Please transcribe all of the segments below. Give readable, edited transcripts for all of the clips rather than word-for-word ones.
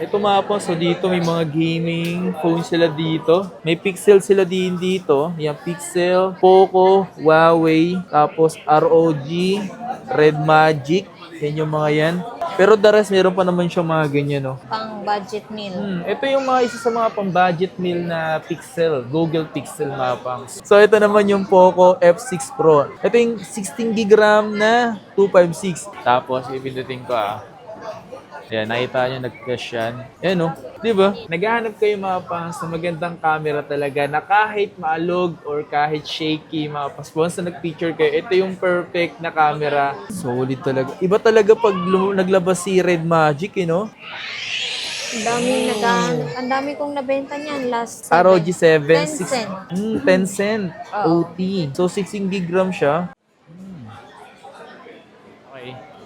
Ito mga po, so dito may mga gaming phone sila dito. May Pixel sila din dito. Yan, Pixel, Poco, Huawei, tapos ROG, Red Magic. Yan yung mga yan. Pero the rest, meron pa naman siya mga ganyan, no? Pang budget meal. Ito yung mga isa sa mga pang-budget meal na Pixel, Google Pixel mga pangs. So ito naman yung Poco F6 Pro. Ito yung 16GB RAM na 256. Tapos ipindutin ko Ayan, nakita nyo nag-crash yan. Ayan no, di ba? Naghahanap kayo mga pangs na magandang camera talaga na kahit maalog or kahit shaky mga pangs. Once na nag-picture kayo, ito yung perfect na camera. Solid talaga. Iba talaga pag naglabas si Red Magic, no? Ang dami kong nabenta niyan last ROG 7. 10 cent. 10 cent. OT. So, 16 gig RAM siya.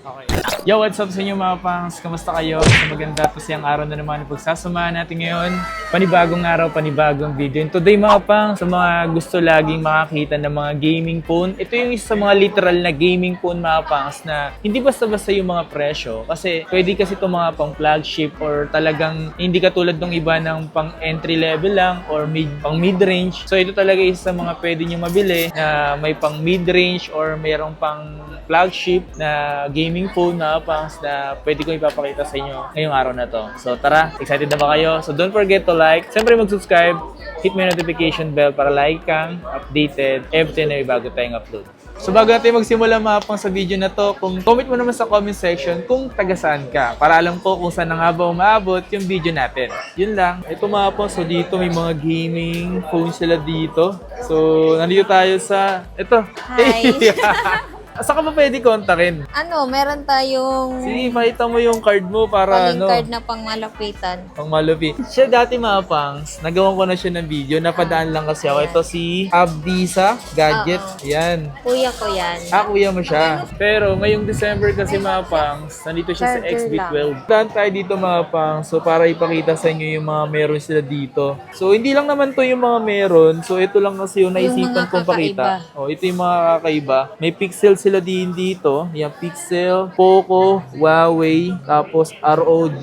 Okay. Yo, what's up sa inyo mga pangs? Kamusta kayo? Sa maganda to siyang araw na naman pagsasamahan natin ngayon. Panibagong araw, panibagong video. And today mga pangs, sa mga gusto laging makakita ng mga gaming phone, ito yung isa sa mga literal na gaming phone mga pangs na hindi basta-basta yung mga presyo. Kasi pwede kasi itong mga pang flagship or talagang hindi katulad ng iba ng pang entry level lang or pang mid-range. So ito talaga isa sa mga pwede nyo mabili na may pang mid-range or mayroong pang flagship na gaming phone na pangs na pwede ko ipapakita sa inyo ngayong araw na to. So tara, excited na ba kayo? So don't forget to like, siyempre mag-subscribe, hit mo yung notification bell para like kang updated every time na may bago tayong upload. So bago natin magsimula mga pangs sa video na to, comment mo naman sa comment section kung taga saan ka para alam ko kung saan na nga ba umaabot yung video natin. Yun lang. Ito mga pangs, so dito may mga gaming phone sila dito. So nandito tayo sa, ito. Hi! Saan ka ba pwede kontakin? Meron tayong Sige, pakita mo yung card mo para calling card na pang malapitan. pang malupi. Siya dati mga pangs, nagawa ko na siya ng video, napadaan lang kasi ako. Ito si Abdisa Gadget. Yan. Kuya ko yan. Kuya mo siya. Pero ngayong December kasi mga pangs, nandito siya sa Charger XB12. Daan tayo dito mga pangs, so para ipakita sa inyo yung mga meron sila dito. So hindi lang naman to yung mga meron, so ito lang kasi yung naisipan mga kong pakita. kakaiba. Ito yung mga kakaiba. May Pixel sila din dito. Yan, Pixel, Poco, Huawei, tapos ROG,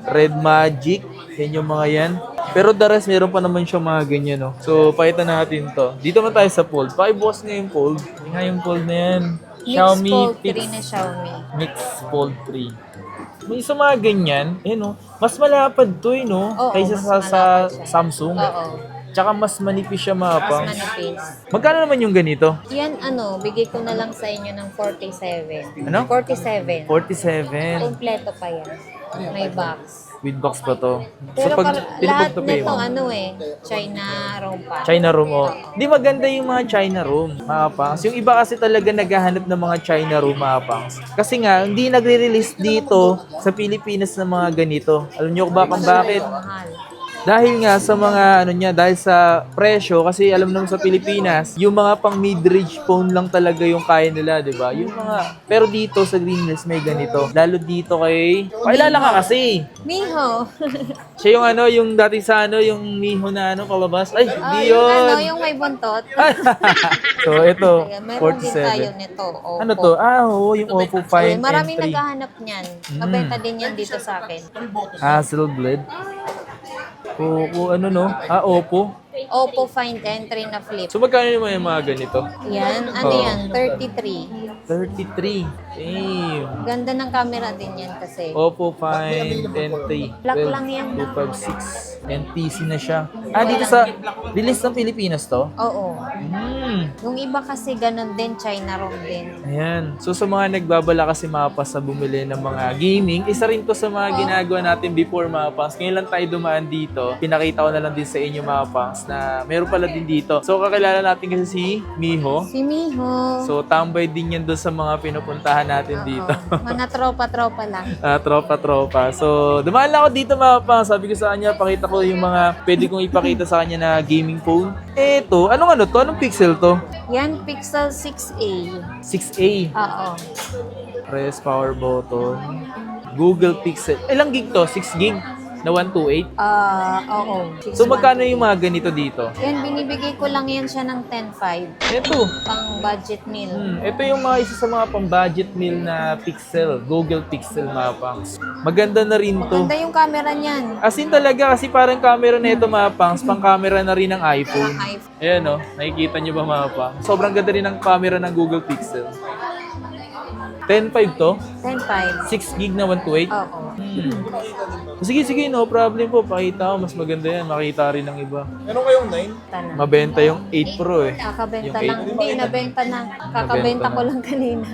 Red Magic. Yan yung mga yan. Pero the rest, meron pa naman siya mga ganyan, no? So, pakita natin to. Dito na tayo sa fold. Pakibukas nga yung fold. Yan nga yung fold na yan. Xiaomi Fold 3 na Xiaomi. Mix Fold 3. May isa mga ganyan. No? Mas malapad to, no? Oo, Kaysa mas sa malapad siya. Samsung. Oo. Tsaka mas manipis siya mga Mas pangs. manipis. Magkano naman yung ganito? Yan bigay ko na lang sa inyo ng 47. Ano? 47. 47. Kompleto pa yan. May box. With box pa to. Pero lahat pinapagtapay nito mo. China ROM pa. China room, Di maganda yung mga China room, mga pangs. Yung iba kasi talaga naghahanap ng mga China room, mga pangs. Kasi nga, hindi nagre-release dito sa Pilipinas ng mga ganito. Alam niyo kung bakit? Mahal. Dahil nga sa mga dahil sa presyo, kasi alam naman sa Pilipinas, yung mga pang mid-range phone lang talaga yung kaya nila, di ba? Yung mga, pero dito sa Green Hills may ganito. Lalo dito pakilala ka kasi. Miho. Siya yung yung dati sa yung Miho na palabas. Ay, hindi yung yun. yung may buntot. So, ito, Meron din tayo 47. nito. Oppo. Ano to? Yung Oppo Find Maraming N3. naghahanap niyan. Mabenta din yan dito sa akin. Hasselblad. Oppo, Oppo. Oppo Find N3 na flip. So, magkano naman yung mga ganito? Yan, yan? 33. 33. Damn. Ganda ng camera din yan kasi. Oppo Find N3. Black lang yan. 256. NTC na siya. Dito sa release ng Pilipinas to? Oo. Hmm. Yung iba kasi ganun din, China ROM din. Ayan. So sa mga nagbabala kasi mapas sa bumili ng mga gaming, isa rin to sa mga ginagawa natin before mapas. Ngayon lang tayo dumaan dito. Pinakita ko na lang din sa inyo mapas na meron pala din dito. So kakilala natin kasi si Miho. Si Miho. So tambay din yan doon sa mga pinupuntahan natin dito. Mga tropa-tropa lang. Tropa-tropa. So dumaan lang ako dito mapas. Sabi ko sa kanya, pakita ko yung mga pwede kong ipakita sa kanya na gaming phone. Eto, anong to? Anong pixel to? Yan, Pixel 6a. 6A. Oo. Press power button. Google Pixel. Ilang gig to? 6 gig? na 128? Oo. So magkano yung mga ganito dito? Yan, binibigay ko lang yan siya ng 10.5. Ito. Pang budget meal. Ito yung mga isa sa mga pang-budget meal na Pixel, Google Pixel mga pangs. Maganda na rin to. Maganda yung camera niyan. As in talaga, kasi parang camera na ito mga pangs, pang camera na rin ng iPhone. Ang iPhone. Ayan o, nakikita nyo ba mga pangs? Sobrang ganda rin ng camera ng Google Pixel. 10.5 to? 10.5. 6 gig na 128? Oo. Sige, sige, no problem po. Pakita ko, mas maganda yan. Makita rin ng iba. Meron kayong 9? Tana. Mabenta yung 8 Pro eh. Kakabenta Yung lang. Hindi, nabenta na. Kakabenta ko lang kanina.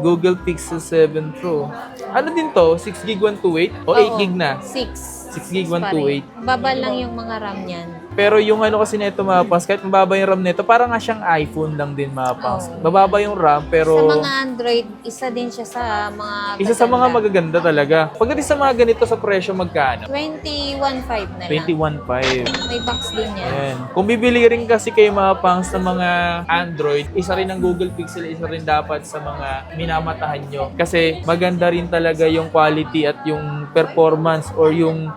Google Pixel 7 Pro. Ano din to? 6 gig 128? O 8 gig na? 6. 6 gig 128. Baba lang yung mga RAM niyan. Pero yung ano kasi nito mga pangs, kahit mababa yung RAM nito, parang nga siyang iPhone lang din mga pangs. Oo. Mababa yung RAM pero Sa mga Android, isa din siya sa mga isa sa mga gaganda. magaganda talaga. Pagdating sa mga ganito sa presyo magkano? 21.5 na lang. 21.5. May box din yan. Ayan. Kung bibili rin kasi kayo mga pangs sa mga Android, isa rin ang Google Pixel, isa rin dapat sa mga minamatahan nyo. Kasi maganda rin talaga yung quality at yung performance or yung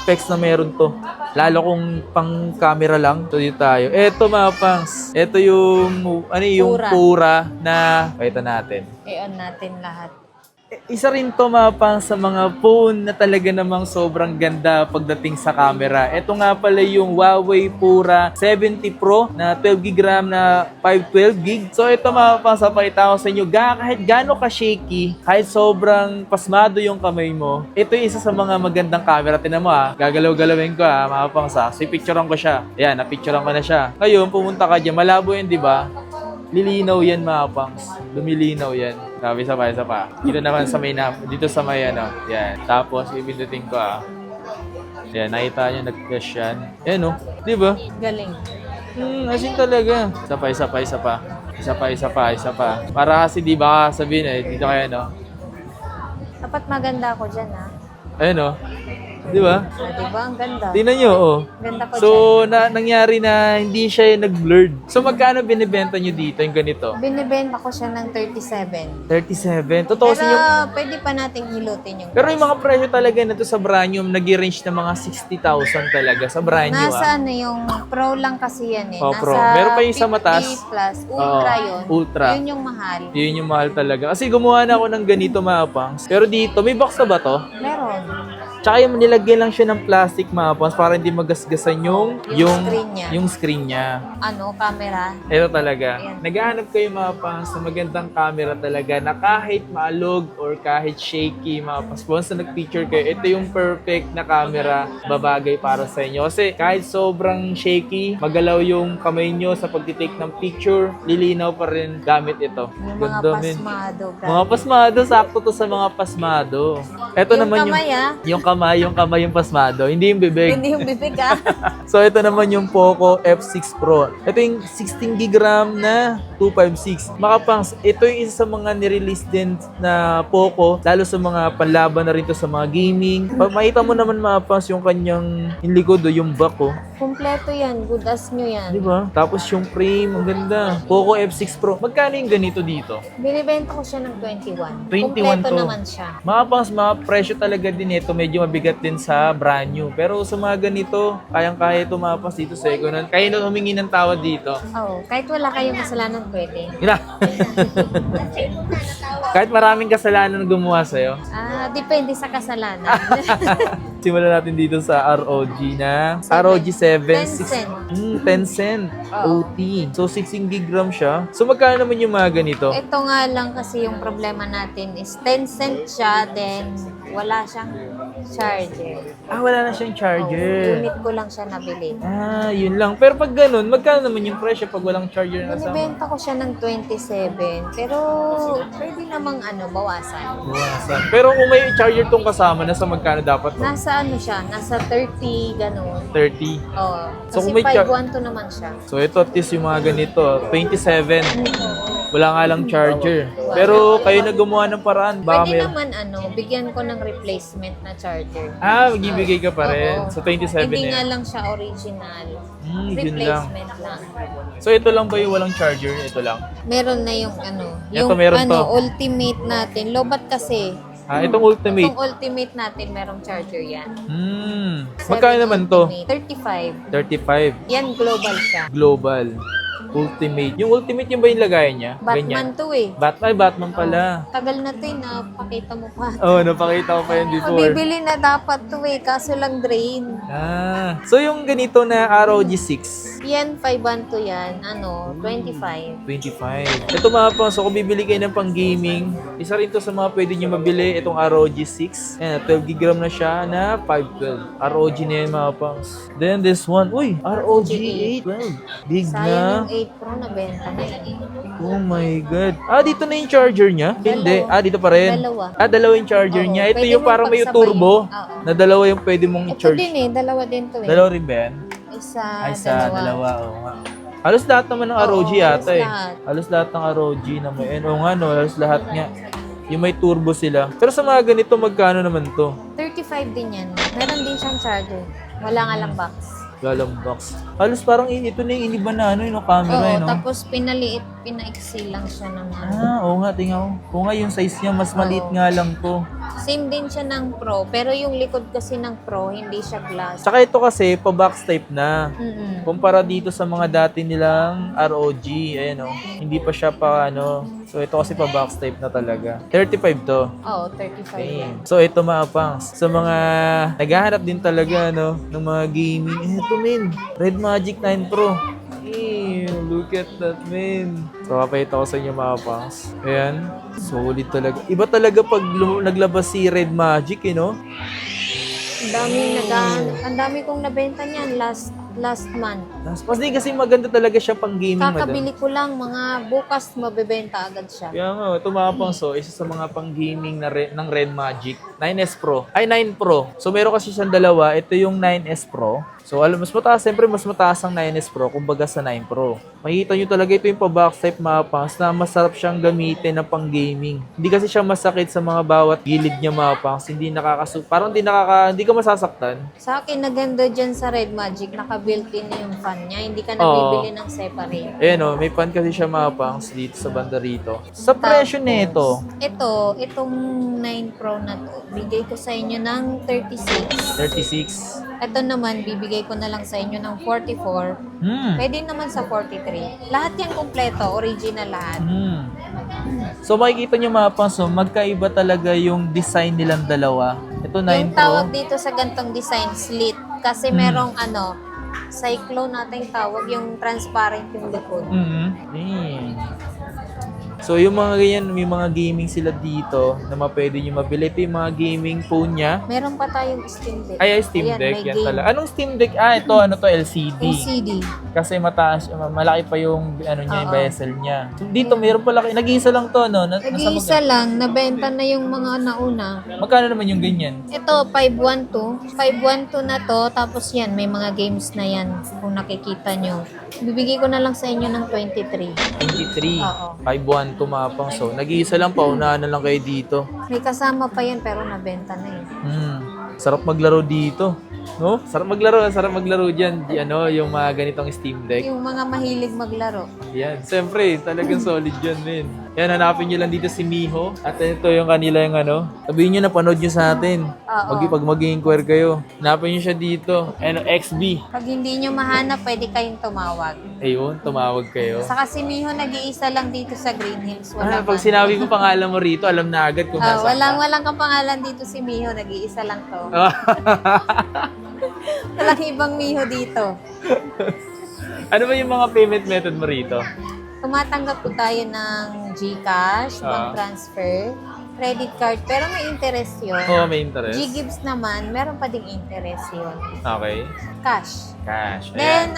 specs na meron to. Lalo kung pang camera lang. So dito tayo. Eto mga pangs. Eto yung pura na pakita natin. I-on natin lahat. Isa rin to mga pang sa mga phone na talaga namang sobrang ganda pagdating sa camera. Ito nga pala yung Huawei Pura 70 Pro na 12 GB RAM na 512 GB. So ito mga pang sa pakita ko sa inyo, kahit gaano ka shaky, kahit sobrang pasmado yung kamay mo, ito yung isa sa mga magandang camera. Tinan mo gagalaw-galawin ko mga pang sa. So picturean ko siya. Ayan, na-picturean ko na siya. Ngayon, pumunta ka dyan, malabo yun, di ba? Lilinaw yan mga pangs. Lumilinaw yan. Sabi isa pa. Dito naman sa may dito sa may Yan. Tapos, ipindutin ko Yan, nakita nyo, nag-flash yan. Yan Di ba? Galing. As in talaga. Isa pa. Para kasi di ba sabihin dito kayo Dapat maganda ako dyan, ha? Ayun Di ba? Diba? Ang ganda. Tingnan nyo, Ganda ko So, dyan. nangyari na hindi siya nag-blurred. So, magkano binibenta nyo dito yung ganito? Binibenta ko siya ng 37. 37. Totoo Pero yung... pwede pa nating hilutin yung Pero yung mga presyo talaga na to sa brand new, nag-range ng mga 60,000 talaga sa brand new. Nasa yung Pro lang kasi yan eh. Oh, Nasa Pro. Meron pa yung sa 50 mataas. plus, Ultra yun. Ultra. Yun yung mahal. Yun yung mahal talaga. Kasi gumawa na ako ng ganito mga pangs. Pero dito, may box na ba to? Meron. Tsaka yung nilagyan lang siya ng plastic mga pangs para hindi magasgasan yung screen niya. Yung screen niya. Camera. Ito talaga. Ayan. Naghahanap kayo mga pangs sa magandang camera talaga na kahit maalog or kahit shaky mga pangs. Once na nag-picture kayo, ito yung perfect na camera babagay para sa inyo. Kasi kahit sobrang shaky, magalaw yung kamay nyo sa pagtitake ng picture, lilinaw pa rin gamit ito. Yung mga Ganda, men. pasmado. Mga pasmado, sakto to sa mga pasmado. Ito Yung naman kamay, yung kamay yung pasmado, hindi yung bibig. Hindi yung bibig So ito naman yung Poco F6 Pro. Ito yung 16 GB RAM na 256. Makapangs, ito yung isa sa mga nirelease din na Poco, lalo sa mga panlaban na rin to sa mga gaming. Makita mo naman Makapangs yung kanyang yung likod yung back Kompleto yan. Good as new yan. Di ba? Tapos yung frame, ang ganda. Poco F6 Pro. Magkano yung ganito dito? Binibenta ko siya ng 21. 21 Kompleto to. naman siya. Makapangs, mga presyo talaga din ito. Medyo mabigat din sa brand new. Pero sa mga ganito, kayang-kaya ito mapas dito second hand. Kaya na humingi ng tawad dito. Oo. Kahit wala kayong kasalanan, pwede. Yun na. Kahit maraming kasalanan na gumawa sa'yo. Depende sa kasalanan. Simulan natin dito sa ROG na ROG 7. 10 cent. Oo. OT. So 16 gig RAM siya. So magkano naman yung mga ganito? Ito nga lang kasi yung problema natin is 10 cent siya, then wala siyang charger. Wala na siyang charger. Unit ko lang siya nabili. Yun lang. Pero pag ganun, magkano naman yung presyo pag walang charger na kasama? Binibenta ko siya ng 27, pero pwede namang bawasan. Buwasan. Pero kung may charger tong kasama, nasa magkano dapat to? Nasa siya, nasa 30, ganun. 30. Oo. So, Kasi kung may 5.1 to naman siya. So ito at least yung mga ganito, 27. Wala nga lang charger. Pero kayo na gumawa ng paraan. Baka Pwede may... naman bigyan ko ng replacement na charger. Magbibigay ka pa rin. Oo. So 27 Hindi na nga yan. lang siya original. Yun lang. Replacement lang. So ito lang ba yung walang charger? Ito lang. Meron na yung Ito, meron to. ultimate natin. Lobat kasi Itong Ultimate. Itong Ultimate natin, merong charger yan. Magkano naman to? 35. 35. Yan, global siya. Global. Ultimate. Yung Ultimate yung ba yung lagayan niya? Batman to eh. Batman pala. Tagal na to eh, napakita mo pa. Napakita ko pa yun before. Mabibili na dapat to eh, kaso lang drain. So yung ganito na ROG 6, Yan, 5 to yan, 25. 25. Ito mga pang, so kung bibili kayo ng pang gaming, isa rin to sa mga pwede nyo mabili, itong ROG 6. Ayan, 12 GB na siya na 512. ROG na yan mga pangs. Then this one, uy, ROG 812. Big Sayang na. yung 8 Pro na benta na eh. Oh my God. Dito na yung charger niya? Hindi. Dito pa rin. Dalawa. Dalawa yung charger Oo, niya. Ito pwede yung mong parang may pagsabayin. turbo. Oo. Na dalawa yung pwede mong Ito i-charge. din eh, dalawa din to eh. Dalawa rin ba yan? Isa, Dalawa. Oo nga. Halos lahat naman ng ROG Oo, yata halos eh. lahat. Halos lahat ng ROG na may. Oo nga no, halos lahat nga. Yung may turbo sila. Pero sa mga ganito, magkano naman to? 35 din yan. Meron din siyang charger. Wala nga lang box. Galang box. Halos parang ito na yung iniba na yung camera Oo, no? tapos pinaiksi lang siya ng Oo nga, tingnan ko. Oo nga, yung size niya, mas maliit nga lang to. Same din siya ng Pro, pero yung likod kasi ng Pro, hindi siya glass. Saka ito kasi, pa-box type na. Mm-mm. Kumpara dito sa mga dati nilang ROG, ayan o. Hindi pa siya pa So ito kasi pa box type na talaga. 35 to. Oo, 35 yan. So ito mga pangs, sa mga naghahanap din talaga ng mga gaming, ito men, Red Magic 9 Pro. Look at that men. So papayita ko sa inyo mga pangs. Ayan, solid talaga. Iba talaga pag naglabas si Red Magic no? Ang dami kong nabenta niyan last month. Mas di kasi maganda talaga siya pang gaming, madam. Kakabili ko lang, mga bukas mabebenta agad siya. Kaya nga, ito mga pangso, isa sa mga pang-gaming ng Red Magic, 9S Pro. Ay, 9 Pro. So, meron kasi siyang dalawa. Ito yung 9S Pro. So, mas mataas. Siyempre, mas mataas ang 9S Pro kumbaga sa 9 Pro. Makikita nyo talaga ito yung pa-box type mga pangs na masarap siyang gamitin na pang-gaming. Hindi kasi siya masakit sa mga bawat gilid niya mga pangs. Hindi parang hindi ka masasaktan. Sa akin, naganda dyan sa Red Magic, naka-built-in na yung fan niya. Hindi ka nabibili ng separate. Ayan o, may fan kasi siya mga pangs dito sa banda rito. Sa presyo nito, Itong 9 Pro na to, bigay ko sa inyo ng 36. 36. Ito naman, bibigay ko na lang sa inyo ng 44. Pwede naman sa 43. Lahat yan kompleto, original lahat. So makikita nyo mga panso, magkaiba talaga yung design nilang dalawa. Ito 9 Yung Pro. tawag dito sa gantong design, slit. Kasi merong cyclone natin tawag, yung transparent yung likod. So yung mga ganyan, may mga gaming sila dito na pwede nyo mabili. Ito yung mga gaming phone niya. Meron pa tayong Steam Deck. Ay, Steam Ayan, Deck. may Yan game. pala. Anong Steam Deck? Ito, LCD. LCD. Kasi mataas, malaki pa yung yung Oo. bezel niya. So, dito, meron pala, nag-iisa lang to, no? Nag-iisa lang, nabenta na yung mga nauna. Magkano naman yung ganyan? Ito, 512. 512 na to, tapos yan, may mga games na yan, kung nakikita nyo. Bibigay ko na lang sa inyo ng 23. 23. Oo. 5-1 tumapang. So, nag-iisa lang pa, unahan na lang kayo dito. May kasama pa yan, pero nabenta na eh. Sarap maglaro dito. No? Sarap maglaro dyan. Yung mga ganitong Steam Deck. Yung mga mahilig maglaro. Yan. Siyempre, talagang solid yan, men. Yan, hanapin nyo lang dito si Miho. At ito yung kanila sabihin nyo na panood nyo sa atin. Oo. Pag mag-inquire kayo. Hanapin nyo siya dito. XB. Pag hindi nyo mahanap, pwede kayong tumawag. Ayun, tumawag kayo. Saka si Miho nag-iisa lang dito sa Green Hills. Wala Pag sinabi ko pangalan mo rito, alam na agad kung nasa walang kapangalan dito si Miho. Nag-iisa lang to. Walang ibang Miho dito. Ano ba yung mga payment method mo rito? Tumatanggap po tayo ng GCash, bank transfer, credit card, pero may interest yun. Oo, may interest. G-Gives naman, meron pa ding interest yun. Okay. Cash. Cash. Then,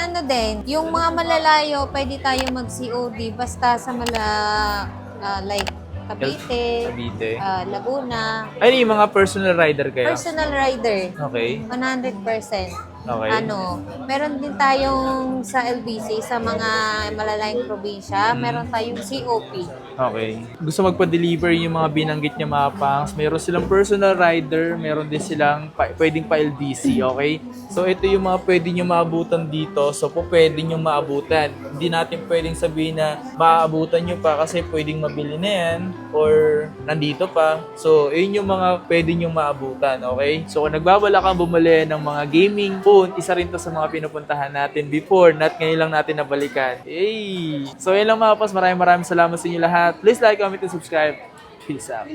yung mga malalayo, pwede tayo mag-COD basta sa like Cavite, Ano Laguna, yung mga personal rider kayo? personal rider, Okay. 100%. Okay. Meron din tayong sa LBC, sa mga malalayang probinsya, meron tayong COP. Okay. Gusto magpa-deliver yung mga binanggit niya mga pangs. Meron silang personal rider, meron din silang pwedeng pa LDC, okay? So ito yung mga pwede nyo maabutan dito. So po pwede nyo maabutan. Hindi natin pwedeng sabihin na maaabutan nyo pa kasi pwedeng mabili na yan or nandito pa. So yun yung mga pwede nyo maabutan, okay? So kung nagbabala kang bumili ng mga gaming phone, isa rin to sa mga pinupuntahan natin before, not ngayon lang natin nabalikan. Hey! So yun lang mga pas, maraming salamat sa inyo lahat. Please like, comment, and subscribe. Peace out.